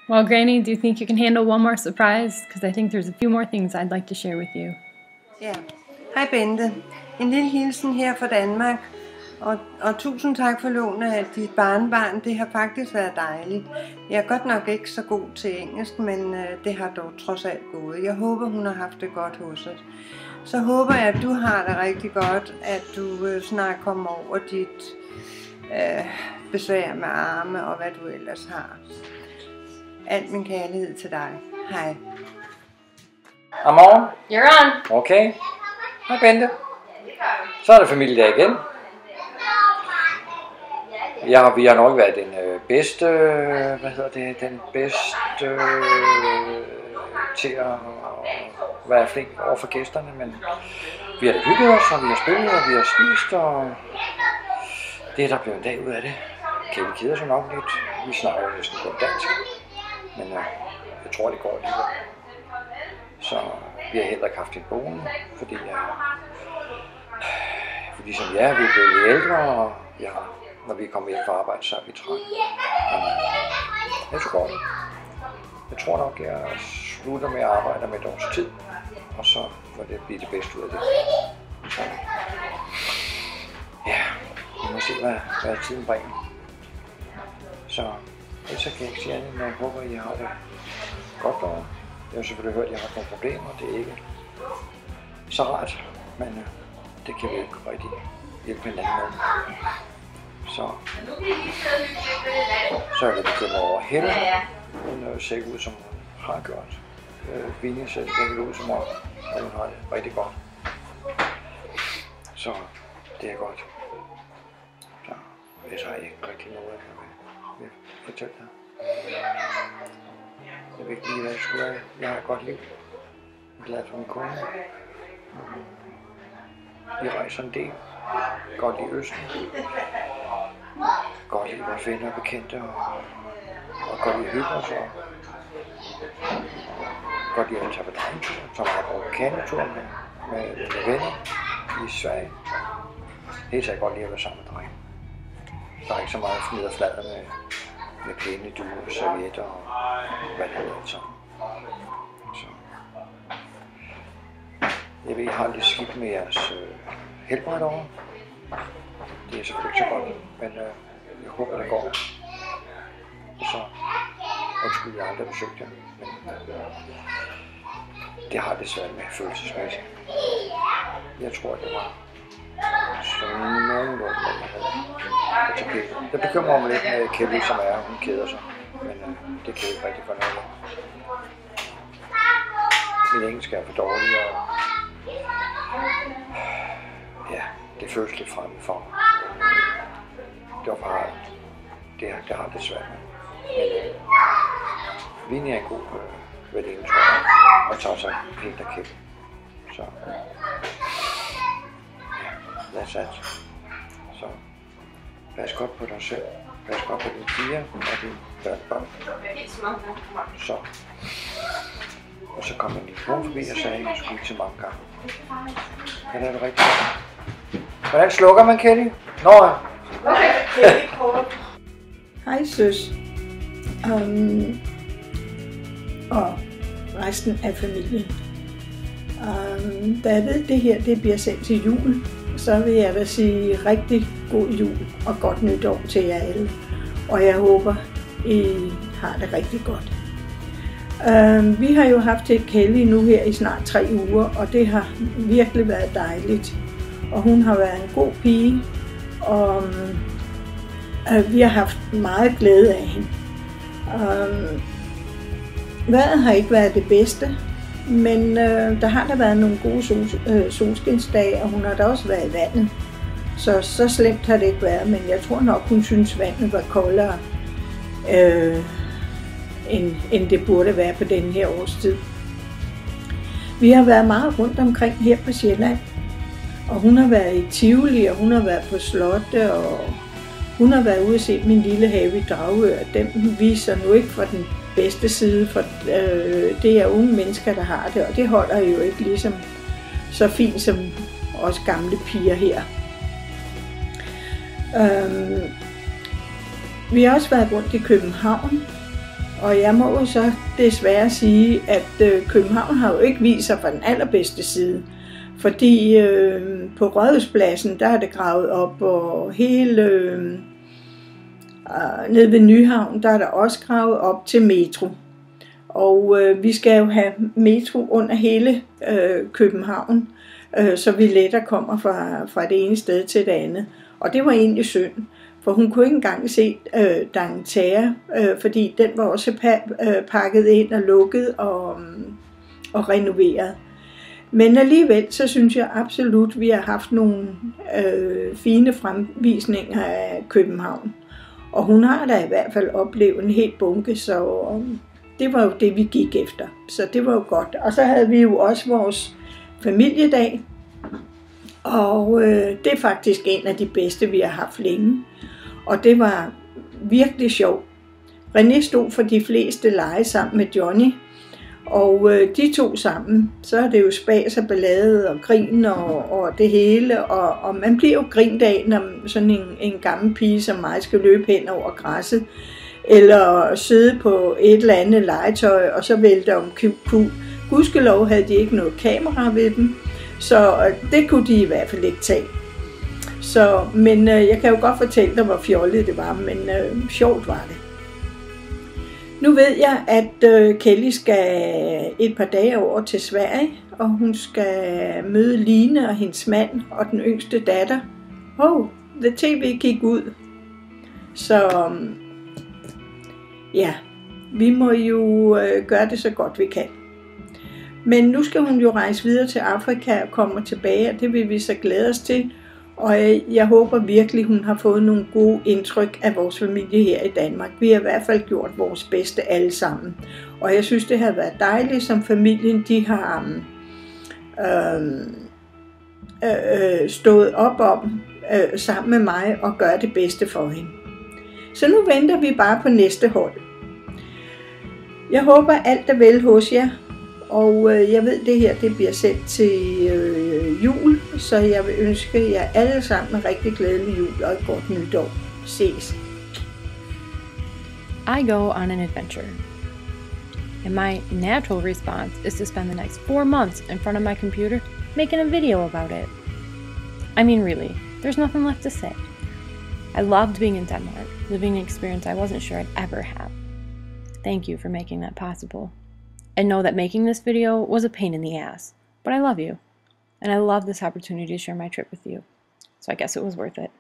Well, Granny, do you think you can handle one more surprise? Because I think there's a few more things I'd like to share with you. Ja. Hej Bente. En lille hilsen her fra Danmark. Og tusind tak for lånet af dit barnebarn. Det har faktisk været dejligt. Jeg er godt nok ikke så god til engelsk, men det har dog trods alt gået. Jeg håber, hun har haft det godt hos os. Så håber jeg, at du har det rigtig godt, at du snart kommer over dit besvær med arme og hvad du ellers har. Alt min kærlighed til dig. Hej. Godmorgen. You're on. Okay. Hej Bente. Så er det familiedag igen. Vi har nok været den bedste, den bedste til at være flink over for gæsterne, men vi har da hygget os, og vi har spillet, og vi har spist, og det er der blevet en dag ud af det. Kæmpe keder sig nok lidt. Vi snakker jo næsten kun dansk, men jeg tror, det går alligevel. Så vi har heller ikke haft en boende, fordi som jeg er, vi er blevet ældre, og når vi kommer hjem fra arbejde, så er vi trætte. Jeg tror det. Jeg tror nok, jeg slutter med at arbejde med et års tid, og så må det blive det bedste ud af det. Så, ja, vi må se, hvad tiden bringer. Så ellers kan jeg ikke sige andet, men jeg håber, at I har det godt derovre. Jeg har selvfølgelig hørt, at jeg har nogle problemer, det er ikke så rart, men det kan vi ikke rigtig hjælpe hinanden med. Så er det begyndt over Helle. Hun ser ikke ud, som hun har gjort. Vinnie ser ikke ud, som hun har det rigtig godt. Så det er godt. Så ellers har jeg ikke rigtig noget, jeg vil fortælle dig. Jeg ved ikke lige, hvad jeg skulle have. Jeg har et godt liv. Jeg er glad for min kone. Vi rejser en del. Godt i Østen. Godt lide vores venner og bekendte, og godt lide at hygge os, og godt lide at tage på drengtur, som har brugt kandetur med venner i Sverige. Helt sikkert godt lide at være sammen med drenge. Der er ikke så meget fnid og flader med pæne duer, servietter og hvad det hedder så. Jeg ved, I har lidt skidt med jeres helbred over. Det er selvfølgelig ikke så godt, men jeg håber, det går. Og så undskyld, jeg aldrig besøgte jer, men det har det svært med følelsesmæssigt. Jeg tror, det var sådan nogenlunde, jeg havde. Det bekymrer mig lidt med Kelly, som er, hun keder sig, men det kan jeg ikke rigtig få noget af. Min engelsk er for dårlig, og ja, det føles lidt fremme for mig. Det var bare, det har det svært med. Men Vinnie er en god veninde, tror jeg, og tager sig pænt af Kjeld. Så ja, that's it. Så pas godt på dig selv, pas godt på dine piger og dine børnebørn. Så, og så kom en lille kone forbi og sagde, at jeg skulle til mange gange. Ja, det er det rigtigt. Hvordan slukker man, Kelly? Nå ja. Hej søs. Og resten af familien. Da jeg ved, det her det bliver sendt til jul, så vil jeg da sige rigtig god jul og godt nytår til jer alle. Og jeg håber, I har det rigtig godt. Vi har jo haft et Kelly nu her i snart 3 uger, og det har virkelig været dejligt. Og hun har været en god pige, og vi har haft meget glæde af hende. Vejret har ikke været det bedste, men der har der været nogle gode solskinsdage, og hun har da også været i vandet. Så slemt har det ikke været, men jeg tror nok, hun synes, vandet var koldere, end det burde være på denne her årstid. Vi har været meget rundt omkring her på Sjælland, og hun har været i Tivoli, og hun har været på Slotte, og hun har været ude at se min lille have i Dragør. Den viser nu ikke fra den bedste side, for det er unge mennesker, der har det, og det holder jo ikke ligesom så fint som os gamle piger her. Vi har også været rundt i København, Og jeg må jo så desværre sige, at København har jo ikke vist sig fra den allerbedste side. Fordi på Rådhuspladsen, der er det gravet op, og hele nede ved Nyhavn, der er der også gravet op til metro. Og vi skal jo have metro under hele København, så vi lettere kommer fra det ene sted til det andet. Og det var egentlig synd, for hun kunne ikke engang se D'Angleterre, fordi den var også pakket ind og lukket og renoveret. Men alligevel, så synes jeg absolut, at vi har haft nogle fine fremvisninger af København. Og hun har da i hvert fald oplevet en helt bunke, så det var jo det, vi gik efter. Så det var jo godt. Og så havde vi jo også vores familiedag. Og det er faktisk en af de bedste, vi har haft længe. Og det var virkelig sjovt. René stod for de fleste lege sammen med Johnny. Og de to sammen, så er det jo spas og ballade og grin og det hele. Og man bliver jo grint af, når sådan en gammel pige som mig skal løbe hen over græsset. Eller sidde på et eller andet legetøj, og så vælte om kul. Gudskelov havde de ikke noget kamera ved dem, så det kunne de i hvert fald ikke tage. Men jeg kan jo godt fortælle dig, hvor fjollet det var, men sjovt var det. Nu ved jeg, at Kelly skal et par dage over til Sverige, og hun skal møde Line og hendes mand og den yngste datter. The TV gik ud. Så ja, vi må jo gøre det så godt vi kan. Men nu skal hun jo rejse videre til Afrika og komme tilbage, og det vil vi så glæde os til. Og jeg håber virkelig, hun har fået nogle gode indtryk af vores familie her i Danmark. Vi har i hvert fald gjort vores bedste alle sammen. Og jeg synes, det har været dejligt, som familien de har stået op om sammen med mig og gøre det bedste for hende. Så nu venter vi bare på næste hold. Jeg håber alt er vel hos jer. Og jeg ved, det her det bliver sendt til jul, så jeg vil ønske jer alle sammen en rigtig glædelig jul og et godt nytår. Ses. I go on an adventure. And my natural response is to spend the next 4 months in front of my computer making a video about it. I mean, really, there's nothing left to say. I loved being in Denmark, living an experience I wasn't sure I'd ever have. Thank you for making that possible. And know that making this video was a pain in the ass, but I love you, and I love this opportunity to share my trip with you, so I guess it was worth it.